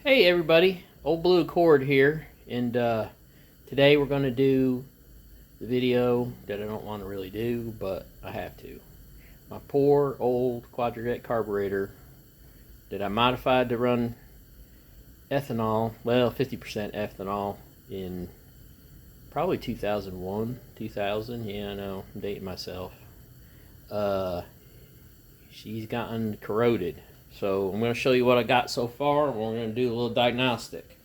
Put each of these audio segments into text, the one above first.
Hey everybody, Old Blue Accord here, and today we're going to do the video that I don't want to really do, but I have to. My poor old Quadrajet carburetor that I modified to run ethanol, well 50% ethanol in probably 2001, 2000, yeah I know, I'm dating myself. She's gotten corroded. So I'm going to show you what I got so far, and we're going to do a little diagnostic.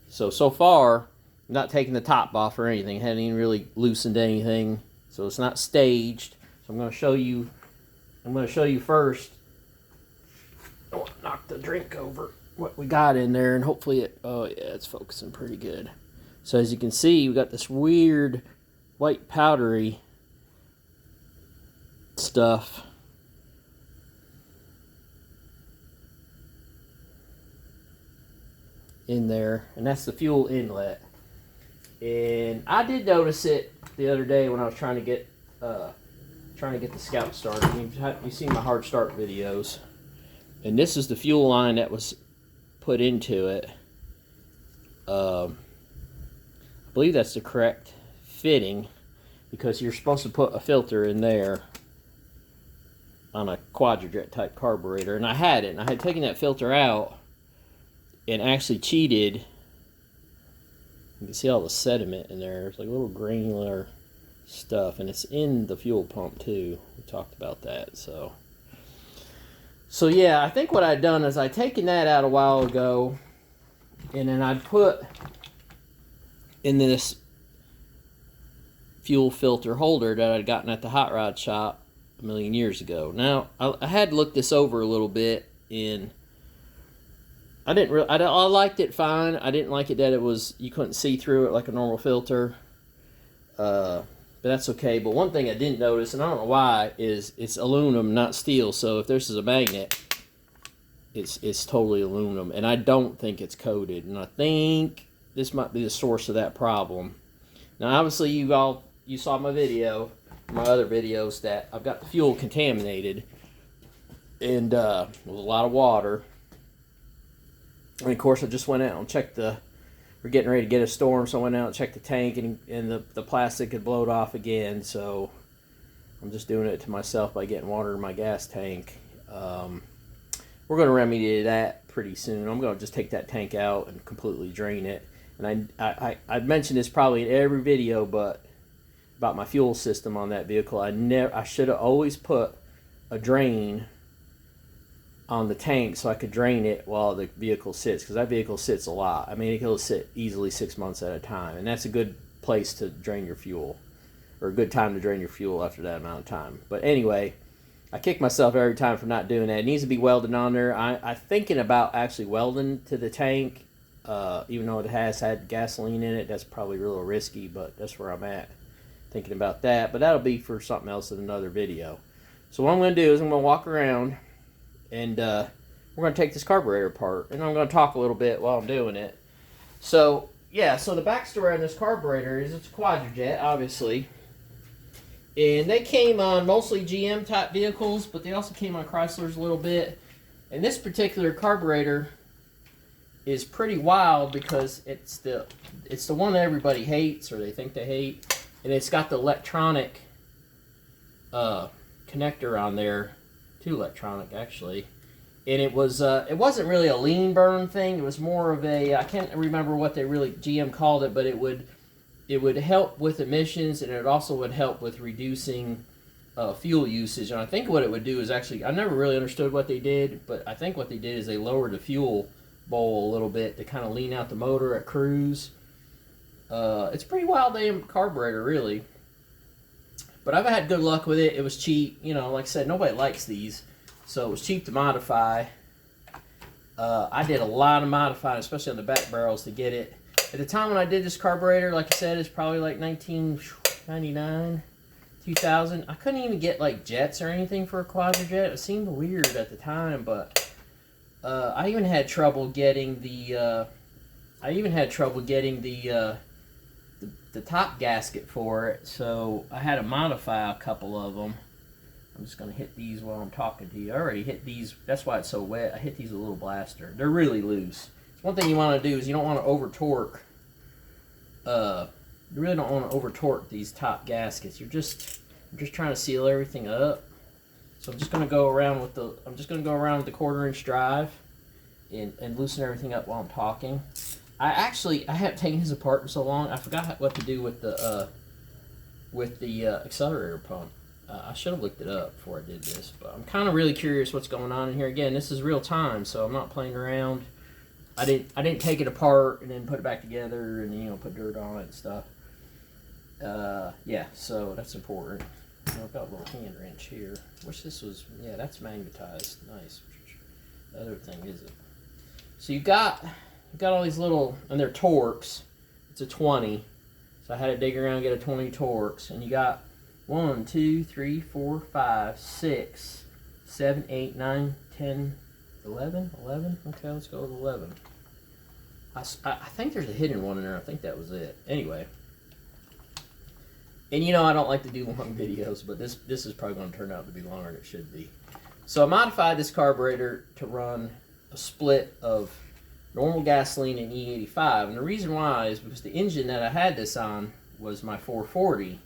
So far, I'm not taking the top off or anything. I haven't even really loosened anything, so it's not staged. So I'm going to show you. I'm going to show you first. Oh, knock the drink over. What we got in there, and hopefully it. Oh yeah, it's focusing pretty good. So as you can see, we got this weird white powdery stuff in there, and that's the fuel inlet. And I did notice it the other day when I was trying to get the Scout started. You've seen my hard start videos, and this is the fuel line that was put into it. I believe that's the correct fitting, because you're supposed to put a filter in there on a Quadrajet type carburetor, and I had it, and I had taken that filter out and actually cheated. You can see all the sediment in there. It's like little granular stuff, and it's in the fuel pump too. We talked about that. So yeah, I think what I'd done is I'd taken that out a while ago, and then I'd put in this fuel filter holder that I'd gotten at the hot rod shop a million years ago. Now I had looked this over a little bit, and I liked it fine. I didn't like it that you couldn't see through it like a normal filter. But that's okay. But one thing I didn't notice, and I don't know why, is it's aluminum, not steel. So if this is a magnet, it's totally aluminum. And I don't think it's coated. And I think this might be the source of that problem. Now, obviously, you saw my video, my other videos, that I've got the fuel contaminated, and with a lot of water. And of course, I just went out and checked we're getting ready to get a storm, so I went out and checked the tank, and the plastic had blown off again. So I'm just doing it to myself by getting water in my gas tank. We're going to remedy that pretty soon. I'm going to just take that tank out and completely drain it. And I've mentioned this probably in every video, but about my fuel system on that vehicle, I should have always put a drain on the tank so I could drain it while the vehicle sits, because that vehicle sits a lot. I mean, it can sit easily 6 months at a time, and that's a good place to drain your fuel, or a good time to drain your fuel after that amount of time. But anyway, I kick myself every time for not doing that. It needs to be welded on there. I'm thinking about actually welding to the tank, even though it has had gasoline in it. That's probably a little risky, but that's where I'm at, thinking about that. But that'll be for something else in another video. So what I'm going to do is I'm going to walk around, and we're going to take this carburetor apart, and I'm going to talk a little bit while I'm doing it. So yeah, so the backstory on this carburetor is it's a Quadrajet, obviously, and they came on mostly GM type vehicles, but they also came on Chryslers a little bit. And this particular carburetor is pretty wild because it's the one that everybody hates, or they think they hate, and it's got the electronic connector on there. Two electronic, actually, and it wasn't really a lean burn thing. It was more of a, I can't remember what they really GM called it, but it would help with emissions, and it also would help with reducing fuel usage. And I think what it would do is, actually, I never really understood what they did, but I think what they did is they lowered the fuel bowl a little bit to kind of lean out the motor at cruise. It's a pretty wild damn carburetor, really. But I've had good luck with it. It was cheap. You know, like I said, nobody likes these. So it was cheap to modify. I did a lot of modifying, especially on the back barrels, to get it. At the time when I did this carburetor, like I said, it's probably like 1999, 2000. I couldn't even get like jets or anything for a Quadrajet. It seemed weird at the time, but I even had trouble getting the the top gasket for it, so I had to modify a couple of them. I'm just going to hit these while I'm talking to you. I already hit these. That's why it's so wet. I hit these with a little blaster. They're really loose. one thing you want to do is you don't want to over torque. You really don't want to over torque these top gaskets. I'm just trying to seal everything up. So I'm just going to go around with the 1/4-inch drive and loosen everything up while I'm talking. I haven't taken his apart for so long. I forgot what to do with the accelerator pump. I should have looked it up before I did this, but I'm kind of really curious what's going on in here. Again, this is real time, so I'm not playing around. I didn't take it apart and then put it back together and put dirt on it and stuff. Yeah, so that's important. I've got a little hand wrench here. Wish this was, yeah, that's magnetized. Nice. The other thing isn't. So you've got all these little, and they're Torx. It's a 20. So I had to dig around and get a 20 Torx. And you got 1, 2, 3, 4, 5, 6, 7, 8, 9, 10, 11? 11? Okay, let's go with 11. I think there's a hidden one in there. I think that was it. Anyway. And I don't like to do long videos, but this is probably going to turn out to be longer than it should be. So I modified this carburetor to run a split of normal gasoline and E85. And the reason why is because the engine that I had this on was my 440.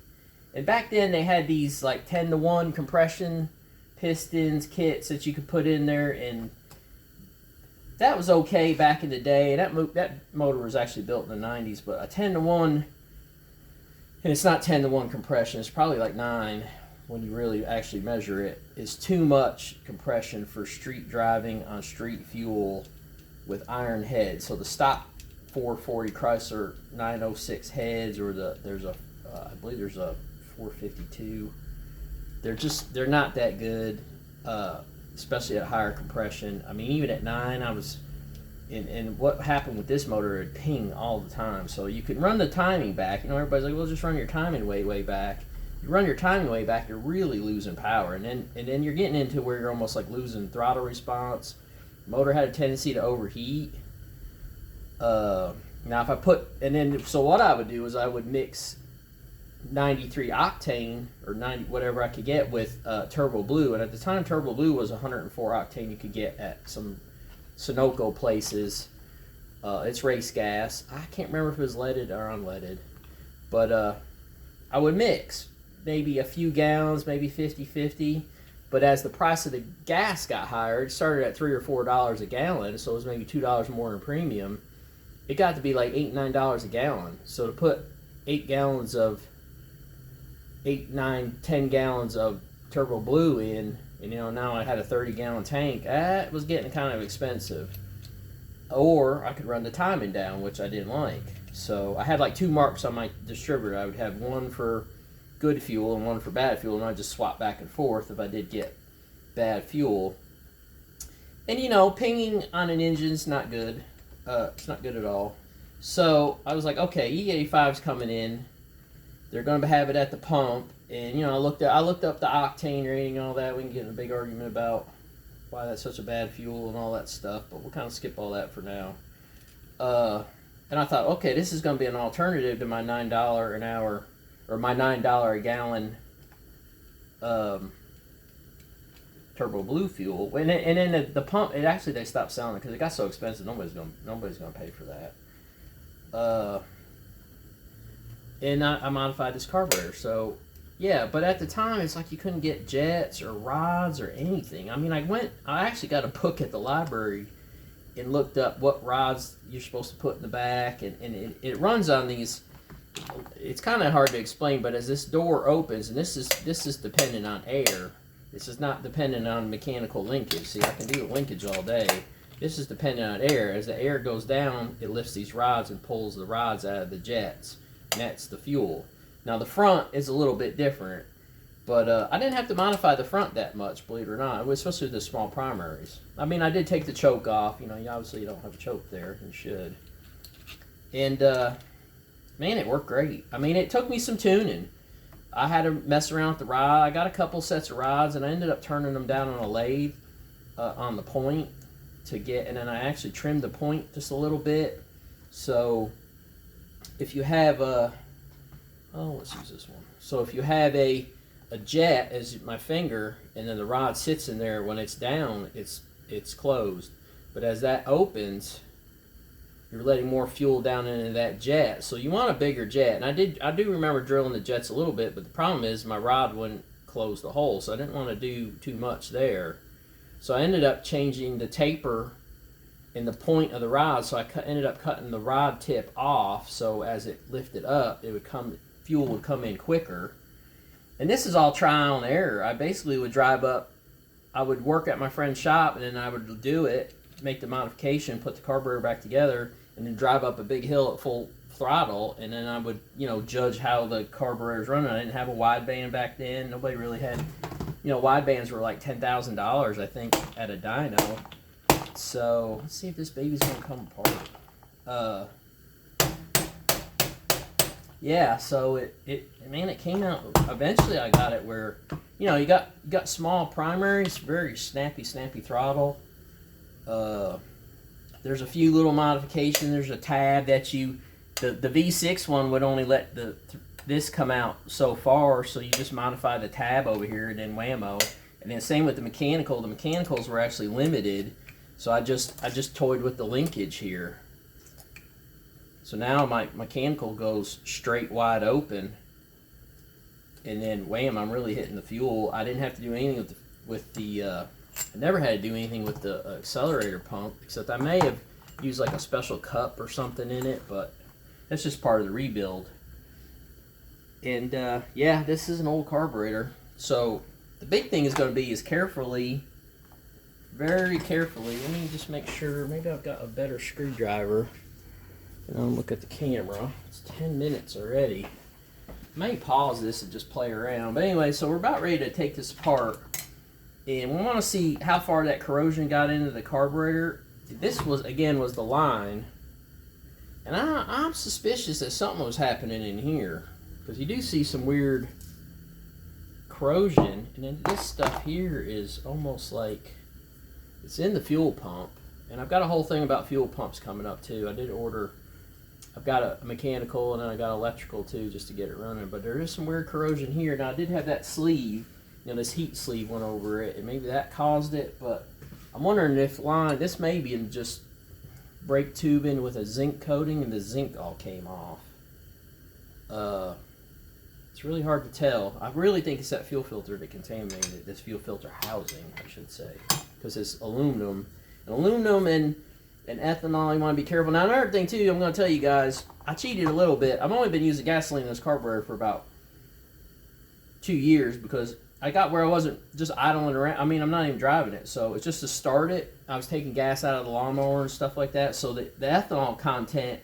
And back then they had these like 10-to-1 compression pistons kits that you could put in there, and that was okay back in the day. That motor was actually built in the 90s, but a 10-to-1, and it's not 10-to-1 compression, it's probably like 9 when you really actually measure it, is too much compression for street driving on street fuel with iron heads. So the stock 440 Chrysler 906 heads, or I believe there's a 452. They're not that good, especially at higher compression. I mean, even at 9, and what happened with this motor, it ping all the time. So you can run the timing back. Everybody's like, well, just run your timing way back. You run your timing way back, you're really losing power, and then you're getting into where you're almost like losing throttle response. The motor had a tendency to overheat. Now if I so what I would do is I would mix 93 octane or 90 whatever I could get with Turbo Blue, and at the time Turbo Blue was 104 octane you could get at some Sunoco places. It's race gas. I can't remember if it was leaded or unleaded, but I would mix maybe a few gallons, maybe 50-50. But as the price of the gas got higher, it started at $3 or $4 a gallon, so it was maybe $2 more in premium. It got to be like $8-9 a gallon. So to put 10 gallons of Turbo Blue in, and now I had a 30-gallon tank, that was getting kind of expensive. Or I could run the timing down, which I didn't like. So I had like 2 marks on my distributor. I would have one for good fuel and one for bad fuel, and I'd just swap back and forth if I did get bad fuel. And pinging on an engine's not good. It's not good at all. So I was like, okay, E85's coming in. They're going to have it at the pump, and I looked up the octane rating and all that. We can get in a big argument about why that's such a bad fuel and all that stuff, but we'll kind of skip all that for now. And I thought, okay, this is going to be an alternative to my $9 an hour, or my $9 a gallon Turbo Blue fuel. And then the pump, they stopped selling it because it got so expensive. Nobody's going to pay for that. And I modified this carburetor. So yeah, but at the time it's like you couldn't get jets or rods or anything. I mean, I actually got a book at the library and looked up what rods you're supposed to put in the back, and it runs on these. It's kind of hard to explain, but as this door opens, and this is dependent on air. This is not dependent on mechanical linkage. See, I can do the linkage all day. This is dependent on air. As the air goes down, it lifts these rods and pulls the rods out of the jets, and that's the fuel. Now the front is a little bit different, but I didn't have to modify the front that much, believe it or not. It was especially the small primaries. I mean, I did take the choke off. You obviously you don't have a choke there. You should. And man, it worked great. I mean, it took me some tuning. I had to mess around with the rod. I got a couple sets of rods, and I ended up turning them down on a lathe on the point to get, and then I actually trimmed the point just a little bit. So if you have let's use this one. So if you have a jet as my finger, and then the rod sits in there, when it's down, it's closed. But as that opens, you're letting more fuel down into that jet. So you want a bigger jet. And I do remember drilling the jets a little bit, but the problem is my rod wouldn't close the hole, so I didn't want to do too much there. So I ended up changing the taper in the point of the rod, so I ended up cutting the rod tip off, so as it lifted up, fuel would come in quicker. And this is all trial and error. I basically would drive up, I would work at my friend's shop, and then I would do it, make the modification, put the carburetor back together, and then drive up a big hill at full throttle, and then I would, judge how the carburetor's running. I didn't have a wideband back then. Nobody really had, widebands were like $10,000, I think, at a dyno. So let's see if this baby's gonna come apart. Yeah, so it came out. Eventually, I got it where, you got small primaries, very snappy throttle. There's a few little modifications. There's a tab that the V6 one would only let this come out so far, so you just modify the tab over here and then whammo. And then same with the mechanical. The mechanicals were actually limited, so I just toyed with the linkage here. So now my mechanical goes straight wide open, and then wham, I'm really hitting the fuel. I didn't have to do anything with the I never had to do anything with the accelerator pump, except I may have used like a special cup or something in it, but that's just part of the rebuild. And yeah, this is an old carburetor. So the big thing is going to be very carefully, let me just make sure, maybe I've got a better screwdriver. And I'll look at the camera. It's 10 minutes already. I may pause this and just play around. But anyway, so we're about ready to take this apart. And we want to see how far that corrosion got into the carburetor. This was the line. And I'm suspicious that something was happening in here, because you do see some weird corrosion. And then this stuff here is almost like it's in the fuel pump. And I've got a whole thing about fuel pumps coming up too. I've got a mechanical and then I got electrical too, just to get it running. But there is some weird corrosion here. Now I did have that sleeve, this heat sleeve went over it, and maybe that caused it. But I'm wondering if this may be just brake tubing with a zinc coating, and the zinc all came off. It's really hard to tell. I really think it's that fuel filter that contaminated this fuel filter housing, I should say, because it's aluminum. And aluminum and ethanol, you want to be careful. Now, another thing too, I'm going to tell you guys, I cheated a little bit. I've only been using gasoline in this carburetor for about 2 years, because I got where I wasn't just idling around. I mean, I'm not even driving it, so it's just to start it. I was taking gas out of the lawnmower and stuff like that, so the ethanol content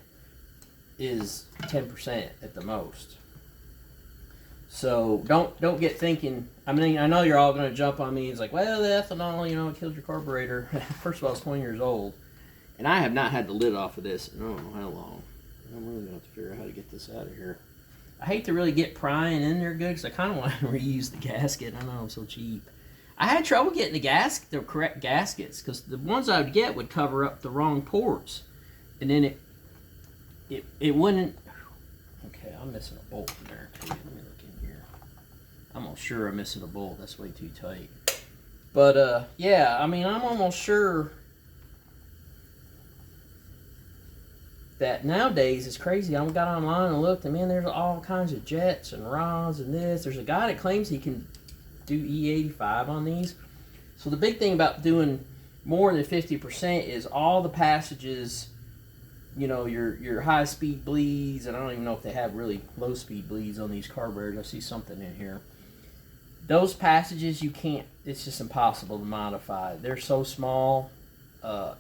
is 10% at the most. So don't get thinking. I mean, I know you're all going to jump on me. It's like, well, the ethanol, it killed your carburetor. First of all, it's 20 years old, and I have not had the lid off of this in I don't know how long. I'm really going to have to figure out how to get this out of here. I hate to really get prying in there good, because I kind of want to reuse the gasket. I know I'm so cheap. I had trouble getting the correct gaskets, because the ones I would get would cover up the wrong ports, and then it wouldn't. Okay, I'm missing a bolt in there too. Let me look in here. I'm almost sure I'm missing a bolt. That's way too tight. But yeah, I mean, I'm almost sure that nowadays it's crazy. I got online and looked, and man, there's all kinds of jets and rods and this. There's a guy that claims he can do E85 on these. So the big thing about doing more than 50% is all the passages, your high speed bleeds, and I don't even know if they have really low speed bleeds on these carburetors. I see something in here. Those passages you can't, it's just impossible to modify. They're so small.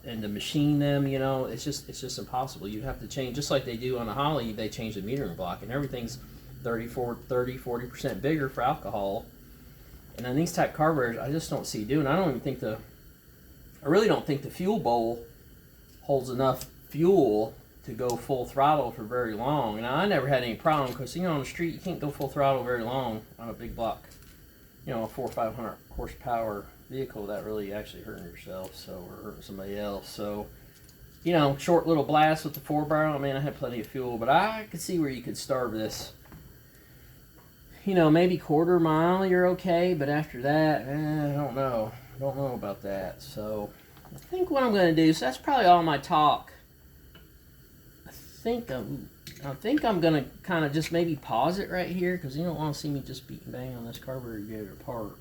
And to machine them, it's just impossible. You'd have to change, just like they do on a Holly, they change the metering block, and everything's 40% bigger for alcohol. And on these type carburetors, I just don't see doing. I really don't think the fuel bowl holds enough fuel to go full throttle for very long. And I never had any problem, because on the street you can't go full throttle very long on a big block, a 400 or 500 horsepower vehicle without really actually hurting yourself, or hurting somebody else. So, short little blast with the 4-barrel. I mean, I had plenty of fuel, but I could see where you could starve this. Maybe quarter mile you're okay, but after that, I don't know. Don't know about that. So, I think what I'm going to do, so that's probably all my talk think I'm gonna kind of just maybe pause it right here because you don't want to see me just beat and bang on this carburetor to get it apart.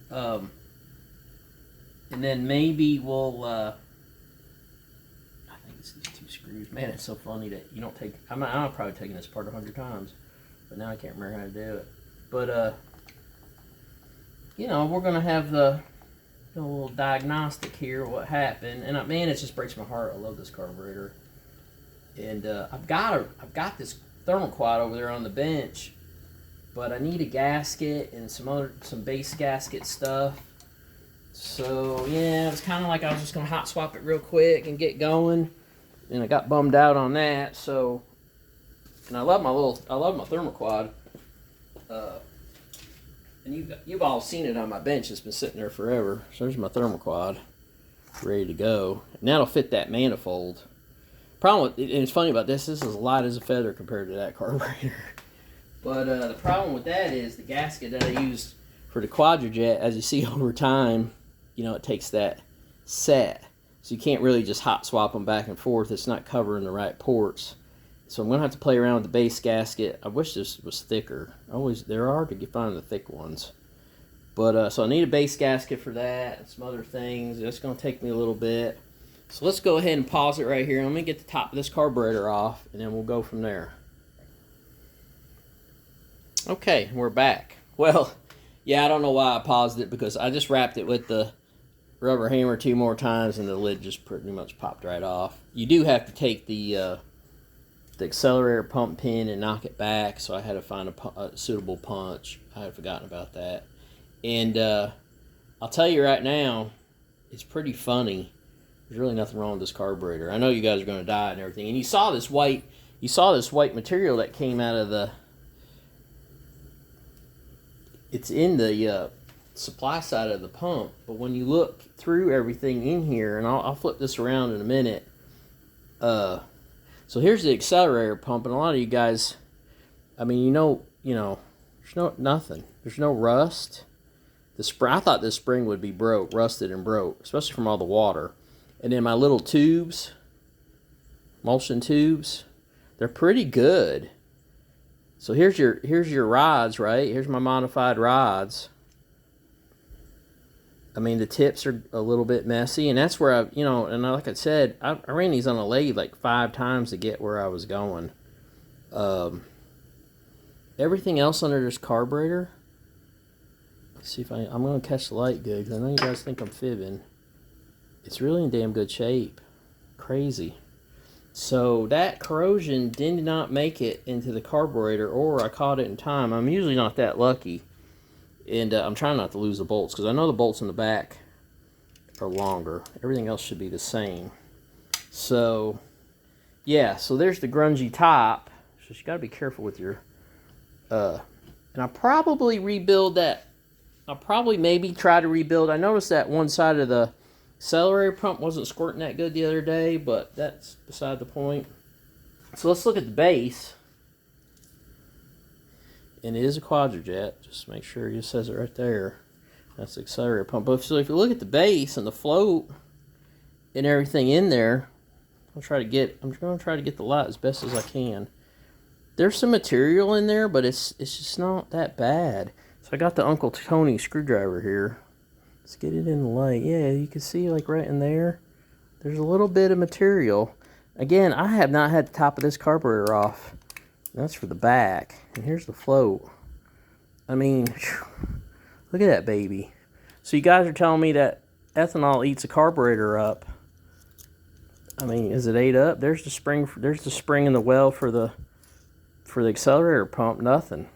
And then maybe we'll. I think it's these two screws. Man, it's so funny that you don't take. I'm probably taking this apart 100 times, but now I can't remember how to do it. But you know, we're gonna have the little diagnostic here. What happened? And man, it just breaks my heart. I love this carburetor. And I've got this thermal quad over there on the bench, but I need a gasket and some base gasket stuff. So yeah, it was kind of like I was just gonna hot swap it real quick and get going, and I got bummed out on that. So, and I love my thermal quad. And you've all seen it on my bench. It's been sitting there forever. So there's my thermal quad, ready to go, and that'll fit that manifold. Problem with, and it's funny about this is as light as a feather compared to that carburetor. But the problem with that is the gasket that I used for the Quadrajet, as you see over time, you know, it takes that set. So you can't really just hot swap them back and forth. It's not covering the right ports. So I'm going to have to play around with the base gasket. I wish this was thicker. They're hard to find the thick ones. But so I need a base gasket for that and some other things. It's going to take me a little bit. So let's go ahead and pause it right here. Let me get the top of this carburetor off, and then we'll go from there. Okay, we're back. Well, yeah, I don't know why I paused it, because I just wrapped it with the rubber hammer 2 more times, and the lid just pretty much popped right off. You do have to take the accelerator pump pin and knock it back, so I had to find a suitable punch. I had forgotten about that. And I'll tell you right now, it's pretty funny. There's really nothing wrong with this carburetor. I know you guys are going to die and everything. And you saw this white material that came out of the. It's in the supply side of the pump. But when you look through everything in here, and I'll flip this around in a minute. So here's the accelerator pump, and a lot of you guys, I mean, you know, there's nothing. There's no rust. I thought this spring would be rusted and broke, especially from all the water. And then my little tubes, emulsion tubes, they're pretty good. So here's your rods, right? Here's my modified rods. I mean, the tips are a little bit messy, and that's where and like I said, I ran these on a lathe like 5 times to get where I was going. Everything else under this carburetor, let's see if I'm going to catch the light good, because I know you guys think I'm fibbing. It's really in damn good shape. Crazy. So that corrosion did not make it into the carburetor, or I caught it in time. I'm usually not that lucky. And I'm trying not to lose the bolts, because I know the bolts in the back are longer. Everything else should be the same. So, yeah, so there's the grungy top. So you got to be careful with your... and I'll probably rebuild that. I'll probably maybe try to rebuild. I noticed that one side of the accelerator pump wasn't squirting that good the other day, but that's beside the point. So let's look at the base. And it is a Quadrajet. Just make sure it says it right there. That's the accelerator pump. But so if you look at the base and the float and everything in there, I'm going to try to get the light as best as I can. There's some material in there, but it's just not that bad. So I got the Uncle Tony screwdriver here. Let's get it in the light. Yeah, you can see like right in there. There's a little bit of material. Again, I have not had the top of this carburetor off. That's for the back. And here's the float. I mean, look at that baby. So you guys are telling me that ethanol eats a carburetor up. I mean, is it ate up? There's the spring. There's the spring in the well for the accelerator pump. Nothing.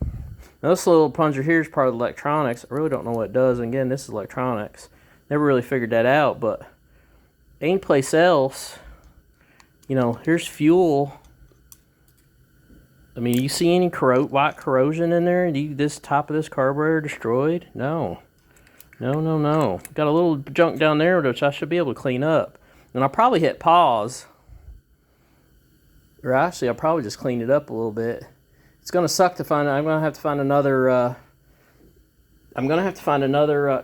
Now this little plunger here is part of the electronics. I really don't know what it does. And again, this is electronics. Never really figured that out, but any place else, here's fuel. I mean, you see any white corrosion in there? This top of this carburetor destroyed? No. No. Got a little junk down there, which I should be able to clean up. And I'll probably hit pause. Or actually, I'll probably just clean it up a little bit. It's going to suck to find. I'm going to have to find another.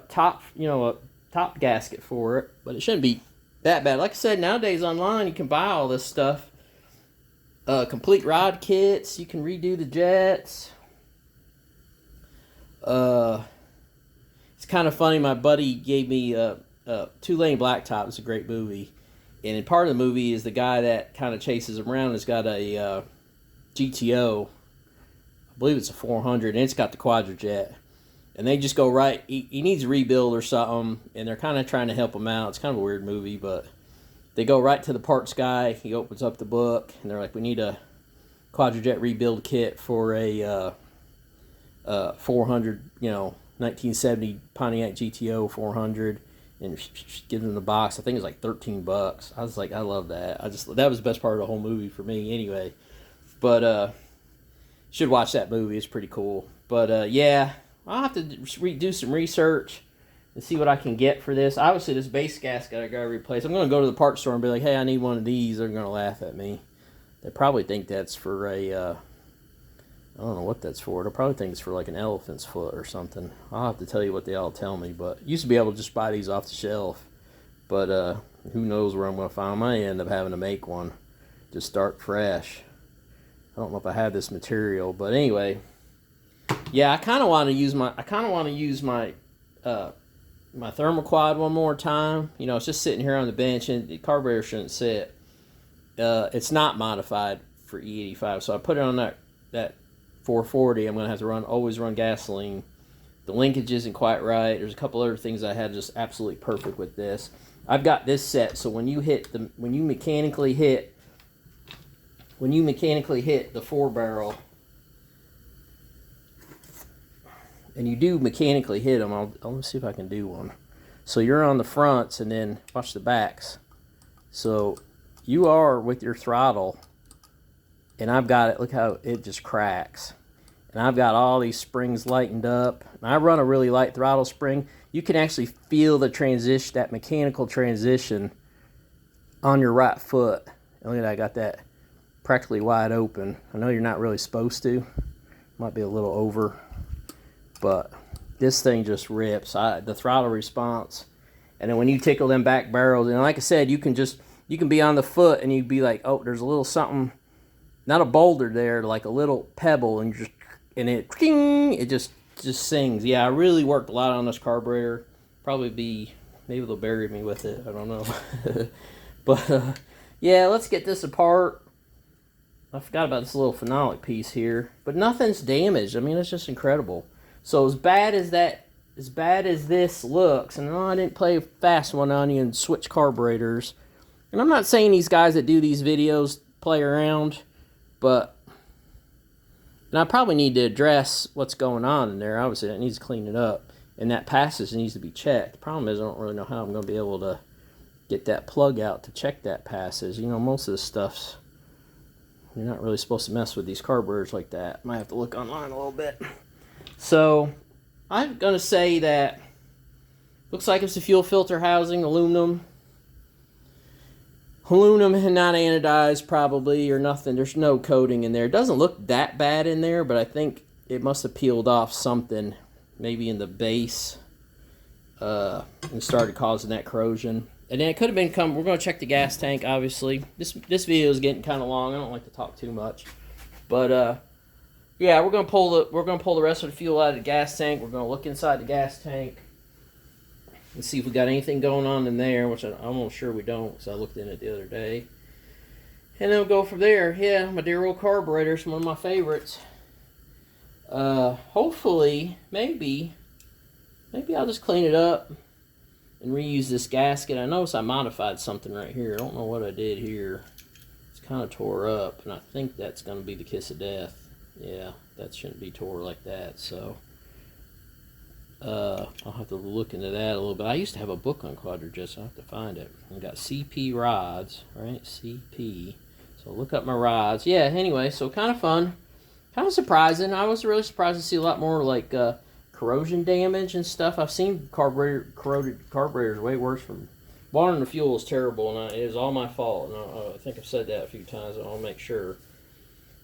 Top, a top gasket for it. But it shouldn't be that bad. Like I said, nowadays online you can buy all this stuff. Complete rod kits. You can redo the jets. It's kind of funny. My buddy gave me Two-Lane Blacktop. It's a great movie. And in part of the movie is the guy that kind of chases him around has got a GTO. I believe it's a 400, and it's got the Quadrajet. And they just go right. He needs a rebuild or something, and they're kind of trying to help him out. It's kind of a weird movie, but they go right to the parts guy. He opens up the book, and they're like, "We need a Quadrajet rebuild kit for a 400, 1970 Pontiac GTO 400." And gives him the box. I think it was like $13. I was like, I love that. That was the best part of the whole movie for me, anyway. But should watch that movie. It's pretty cool. But yeah, I'll have to do some research and see what I can get for this. Obviously, this base gasket I got to replace. I'm going to go to the parts store and be like, "Hey, I need one of these." They're going to laugh at me. They probably think that's for a I don't know what that's for. They'll probably think it's for like an elephant's foot or something. I'll have to tell you what they all tell me. But used to be able to just buy these off the shelf. But who knows where I'm going to find them. I might end up having to make one. Just start fresh. I don't know if I have this material. But anyway. Yeah, I kind of want to use my my thermoquad one more time. It's just sitting here on the bench, and the carburetor shouldn't sit. It's not modified for E85, so I put it on that 440. I'm going to have to always run gasoline. The linkage isn't quite right. There's a couple other things I had just absolutely perfect with this. I've got this set, so when you mechanically hit the 4-barrel, and you do mechanically hit them, I'll see if I can do one. So you're on the fronts, and then watch the backs. So you are with your throttle, and I've got it, look how it just cracks. And I've got all these springs lightened up. And I run a really light throttle spring. You can actually feel the transition, that mechanical transition on your right foot. And look at that, I got that practically wide open. I know you're not really supposed to. Might be a little over. But this thing just rips. The throttle response. And then when you tickle them back barrels, and like I said, you can be on the foot and you'd be like, oh, there's a little something, not a boulder there, like a little pebble, and it just sings. Yeah, I really worked a lot on this carburetor. Maybe they'll bury me with it. I don't know. But yeah, let's get this apart. I forgot about this little phenolic piece here, but nothing's damaged. I mean, it's just incredible. So as bad as this looks, and I didn't play fast one on you and switch carburetors. And I'm not saying these guys that do these videos play around, but and I probably need to address what's going on in there. Obviously, that needs to clean it up, and that passage needs to be checked. The problem is I don't really know how I'm going to be able to get that plug out to check that passage. Most of this stuff's, you're not really supposed to mess with these carburetors like that. Might have to look online a little bit. So I'm going to say that looks like it's a fuel filter housing, aluminum and not anodized probably, or nothing. There's no coating in there. It doesn't look that bad in there, but I think it must have peeled off something, maybe in the base, and started causing that corrosion. And then it could have been we're going to check the gas tank, obviously. This video is getting kind of long. I don't like to talk too much. But yeah, we're going to pull the rest of the fuel out of the gas tank. We're going to look inside the gas tank and see if we got anything going on in there, which I'm almost sure we don't, because I looked in it the other day. And then we'll go from there. Yeah, my dear old carburetor is one of my favorites. Hopefully, maybe I'll just clean it up and reuse this gasket. I noticed I modified something right here. I don't know what I did here. It's kind of tore up, and I think that's going to be the kiss of death. Yeah, that shouldn't be tore like that, so I'll have to look into that a little bit. I used to have a book on Quadrajet, so I'll have to find it. I got CP rods, right? CP. So look up my rods. Yeah, anyway, so kind of fun. Kind of surprising. I was really surprised to see a lot more like corrosion damage and stuff. I've seen corroded carburetors way worse. From watering the fuel is terrible, and it is all my fault. And I think I've said that a few times. I'll make sure.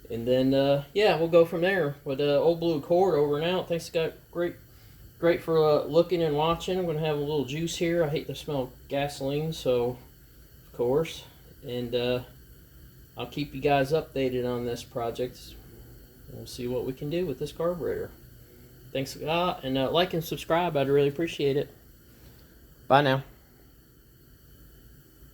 And then yeah, we'll go from there with Old Blue Accord over and out. Thanks, guys. Great for looking and watching. I'm going to have a little juice here. I hate the smell of gasoline, so of course. And I'll keep you guys updated on this project. We'll see what we can do with this carburetor. Thanks a lot, and like and subscribe. I'd really appreciate it. Bye now.